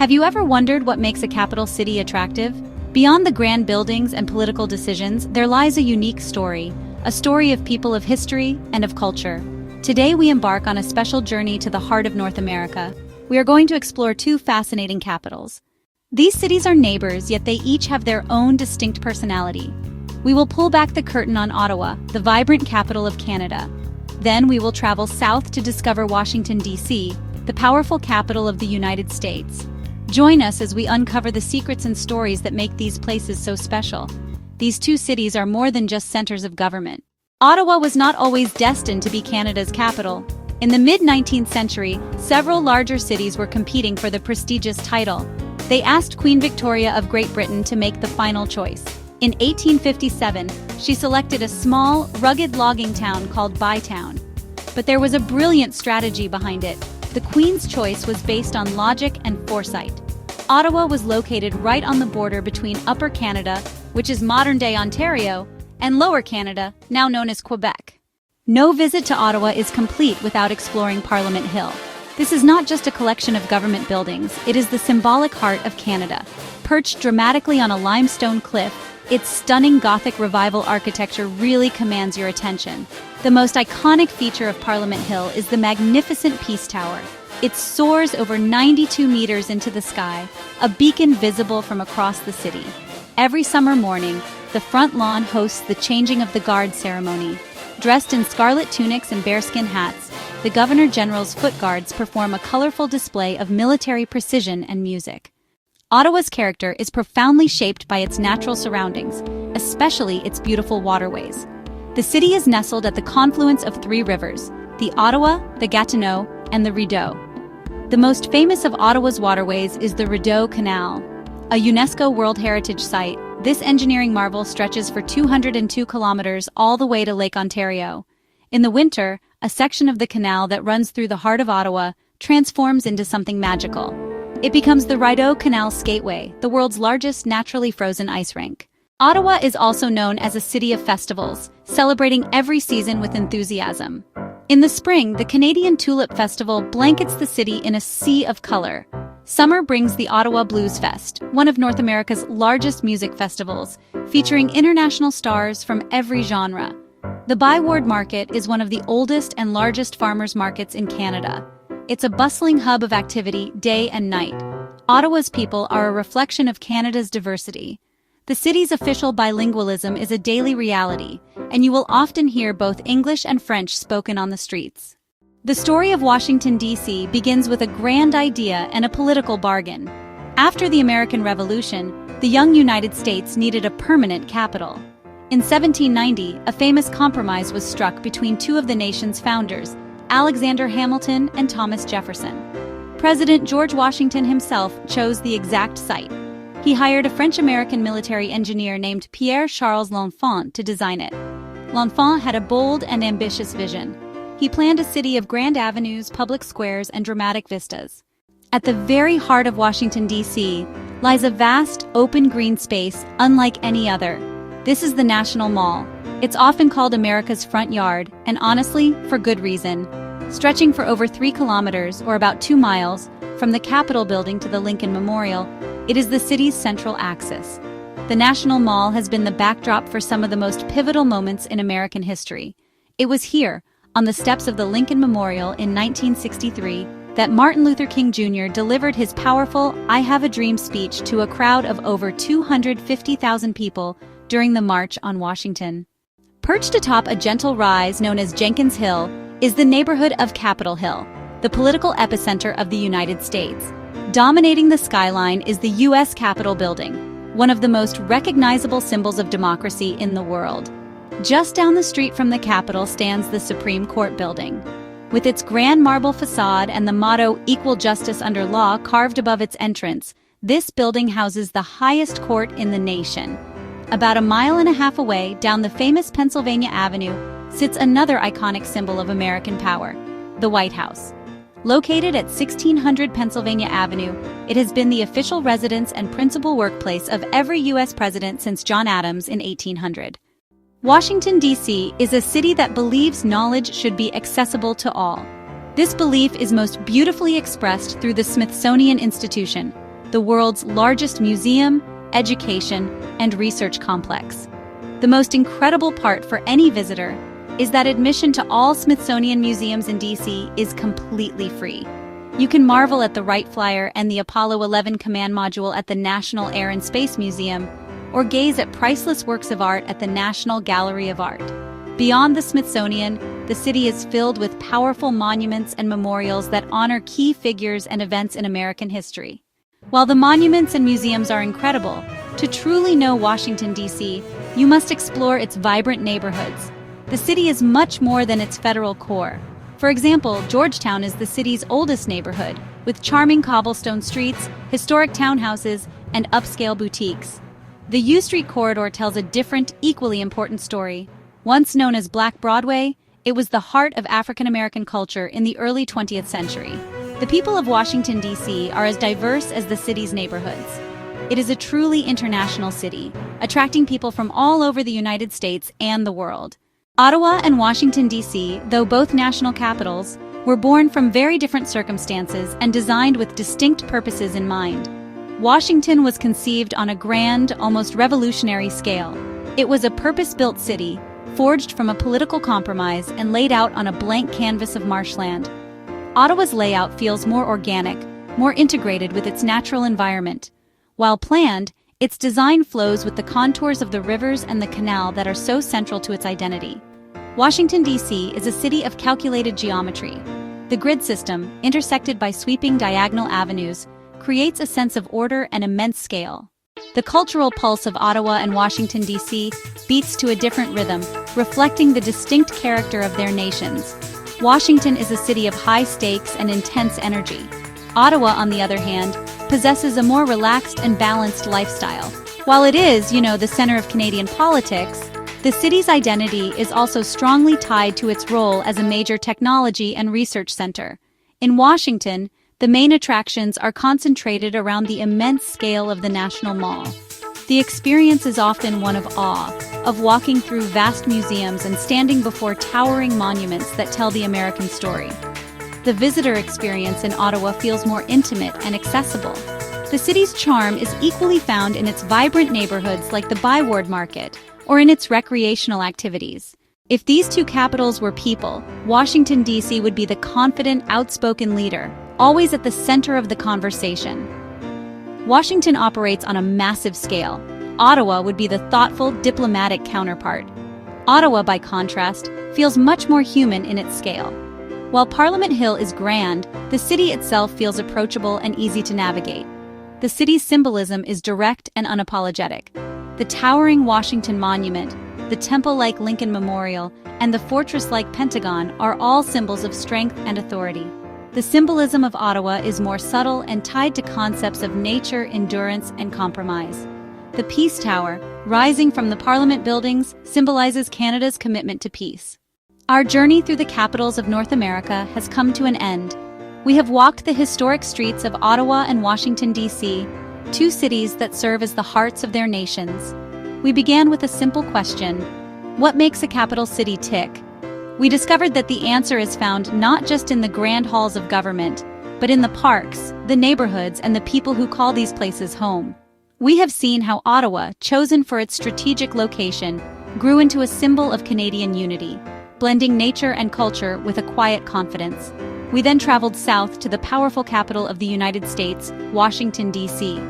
Have you ever wondered what makes a capital city attractive? Beyond the grand buildings and political decisions, there lies a unique story, a story of people, of history, and of culture. Today we embark on a special journey to the heart of North America. We are going to explore two fascinating capitals. These cities are neighbors, yet they each have their own distinct personality. We will pull back the curtain on Ottawa, the vibrant capital of Canada. Then we will travel south to discover Washington, D.C., the powerful capital of the United States. Join us as we uncover the secrets and stories that make these places so special. These two cities are more than just centers of government. Ottawa was not always destined to be Canada's capital. In the mid-19th century, several larger cities were competing for the prestigious title. They asked Queen Victoria of Great Britain to make the final choice. In 1857, she selected a small, rugged logging town called Bytown. But there was a brilliant strategy behind it. The Queen's choice was based on logic and foresight. Ottawa was located right on the border between Upper Canada, which is modern-day Ontario, and Lower Canada, now known as Quebec. No visit to Ottawa is complete without exploring Parliament Hill. This is not just a collection of government buildings, it is the symbolic heart of Canada. Perched dramatically on a limestone cliff, its stunning Gothic Revival architecture really commands your attention. The most iconic feature of Parliament Hill is the magnificent Peace Tower. It soars over 92 meters into the sky, a beacon visible from across the city. Every summer morning, the front lawn hosts the changing of the guard ceremony. Dressed in scarlet tunics and bearskin hats, the Governor General's foot guards perform a colorful display of military precision and music. Ottawa's character is profoundly shaped by its natural surroundings, especially its beautiful waterways. The city is nestled at the confluence of three rivers, the Ottawa, the Gatineau, and the Rideau. The most famous of Ottawa's waterways is the Rideau Canal. A UNESCO World Heritage Site, this engineering marvel stretches for 202 kilometers all the way to Lake Ontario. In the winter, a section of the canal that runs through the heart of Ottawa transforms into something magical. It becomes the Rideau Canal Skateway, the world's largest naturally frozen ice rink. Ottawa is also known as a city of festivals, celebrating every season with enthusiasm. In the spring, the Canadian Tulip Festival blankets the city in a sea of color. Summer brings the Ottawa Blues Fest, one of North America's largest music festivals, featuring international stars from every genre. The Byward Market is one of the oldest and largest farmers' markets in Canada. It's a bustling hub of activity day and night. Ottawa's people are a reflection of Canada's diversity. The city's official bilingualism is a daily reality, and you will often hear both English and French spoken on the streets. The story of Washington, D.C. begins with a grand idea and a political bargain. After the American Revolution, the young United States needed a permanent capital. In 1790, a famous compromise was struck between two of the nation's founders, Alexander Hamilton and Thomas Jefferson. President George Washington himself chose the exact site. He hired a French-American military engineer named Pierre-Charles L'Enfant to design it. L'Enfant had a bold and ambitious vision. He planned a city of grand avenues, public squares, and dramatic vistas. At the very heart of Washington, D.C., lies a vast, open green space unlike any other. This is the National Mall. It's often called America's front yard, and honestly, for good reason. Stretching for over 3 kilometers, or about 2 miles, from the Capitol building to the Lincoln Memorial, it is the city's central axis. The National Mall has been the backdrop for some of the most pivotal moments in American history. It was here, on the steps of the Lincoln Memorial in 1963, that Martin Luther King Jr. delivered his powerful "I Have a Dream" speech to a crowd of over 250,000 people during the March on Washington. Perched atop a gentle rise known as Jenkins Hill is the neighborhood of Capitol Hill, the political epicenter of the United States. Dominating the skyline is the U.S. Capitol building, one of the most recognizable symbols of democracy in the world. Just down the street from the Capitol stands the Supreme Court building. With its grand marble facade and the motto "Equal Justice Under Law" carved above its entrance, this building houses the highest court in the nation. About 1.5 miles away, down the famous Pennsylvania Avenue, sits another iconic symbol of American power, the White House. Located at 1600 Pennsylvania Avenue, it has been the official residence and principal workplace of every U.S. president since John Adams in 1800. Washington, D.C. is a city that believes knowledge should be accessible to all. This belief is most beautifully expressed through the Smithsonian Institution, the world's largest museum, education, and research complex. The most incredible part for any visitor is that admission to all Smithsonian museums in DC is completely free. You can marvel at the Wright Flyer and the Apollo 11 command module at the National Air and Space Museum, or gaze at priceless works of art at the National Gallery of Art. Beyond the Smithsonian, the city is filled with powerful monuments and memorials that honor key figures and events in American history. While the monuments and museums are incredible, to truly know Washington, D.C., you must explore its vibrant neighborhoods. The city is much more than its federal core. For example, Georgetown is the city's oldest neighborhood, with charming cobblestone streets, historic townhouses, and upscale boutiques. The U Street corridor tells a different, equally important story. Once known as Black Broadway, it was the heart of African American culture in the early 20th century. The people of Washington, D.C. are as diverse as the city's neighborhoods. It is a truly international city, attracting people from all over the United States and the world. Ottawa and Washington, D.C., though both national capitals, were born from very different circumstances and designed with distinct purposes in mind. Washington was conceived on a grand, almost revolutionary scale. It was a purpose-built city, forged from a political compromise and laid out on a blank canvas of marshland. Ottawa's layout feels more organic, more integrated with its natural environment. While planned, its design flows with the contours of the rivers and the canal that are so central to its identity. Washington, D.C. is a city of calculated geometry. The grid system, intersected by sweeping diagonal avenues, creates a sense of order and immense scale. The cultural pulse of Ottawa and Washington, D.C. beats to a different rhythm, reflecting the distinct character of their nations. Washington is a city of high stakes and intense energy. Ottawa, on the other hand, possesses a more relaxed and balanced lifestyle. While it is, the center of Canadian politics, the city's identity is also strongly tied to its role as a major technology and research center. In Washington, the main attractions are concentrated around the immense scale of the National Mall. The experience is often one of awe, of walking through vast museums and standing before towering monuments that tell the American story. The visitor experience in Ottawa feels more intimate and accessible. The city's charm is equally found in its vibrant neighborhoods like the Byward Market, or in its recreational activities. If these two capitals were people, Washington, D.C. would be the confident, outspoken leader, always at the center of the conversation. Washington operates on a massive scale. Ottawa would be the thoughtful, diplomatic counterpart. Ottawa, by contrast, feels much more human in its scale. While Parliament Hill is grand, the city itself feels approachable and easy to navigate. The city's symbolism is direct and unapologetic. The towering Washington Monument, the temple-like Lincoln Memorial, and the fortress-like Pentagon are all symbols of strength and authority. The symbolism of Ottawa is more subtle and tied to concepts of nature, endurance, and compromise. The Peace Tower, rising from the Parliament buildings, symbolizes Canada's commitment to peace. Our journey through the capitals of North America has come to an end. We have walked the historic streets of Ottawa and Washington, D.C., two cities that serve as the hearts of their nations. We began with a simple question: what makes a capital city tick? We discovered that the answer is found not just in the grand halls of government, but in the parks, the neighborhoods, and the people who call these places home. We have seen how Ottawa, chosen for its strategic location, grew into a symbol of Canadian unity, blending nature and culture with a quiet confidence. We then traveled south to the powerful capital of the United States, Washington, D.C.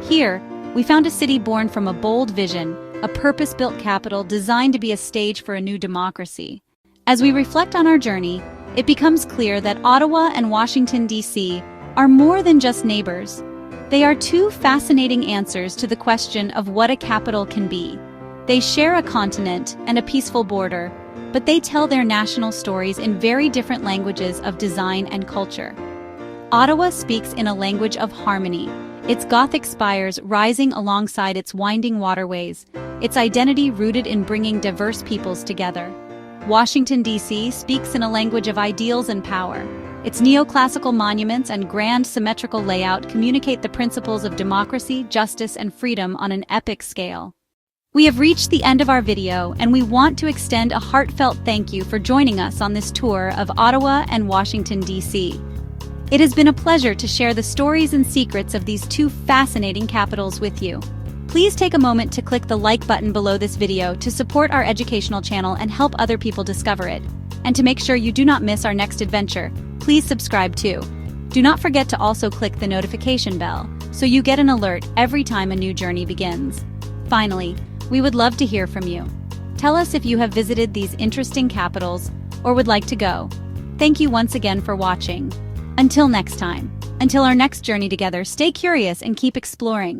Here, we found a city born from a bold vision, a purpose-built capital designed to be a stage for a new democracy. As we reflect on our journey, it becomes clear that Ottawa and Washington, D.C. are more than just neighbors. They are two fascinating answers to the question of what a capital can be. They share a continent and a peaceful border, but they tell their national stories in very different languages of design and culture. Ottawa speaks in a language of harmony, its Gothic spires rising alongside its winding waterways, its identity rooted in bringing diverse peoples together. Washington, D.C. speaks in a language of ideals and power. Its neoclassical monuments and grand symmetrical layout communicate the principles of democracy, justice, and freedom on an epic scale. We have reached the end of our video, and we want to extend a heartfelt thank you for joining us on this tour of Ottawa and Washington, D.C. It has been a pleasure to share the stories and secrets of these two fascinating capitals with you. Please take a moment to click the like button below this video to support our educational channel and help other people discover it. And to make sure you do not miss our next adventure, please subscribe too. Do not forget to also click the notification bell so you get an alert every time a new journey begins. Finally, we would love to hear from you. Tell us if you have visited these interesting capitals or would like to go. Thank you once again for watching. Until next time, until our next journey together, stay curious and keep exploring.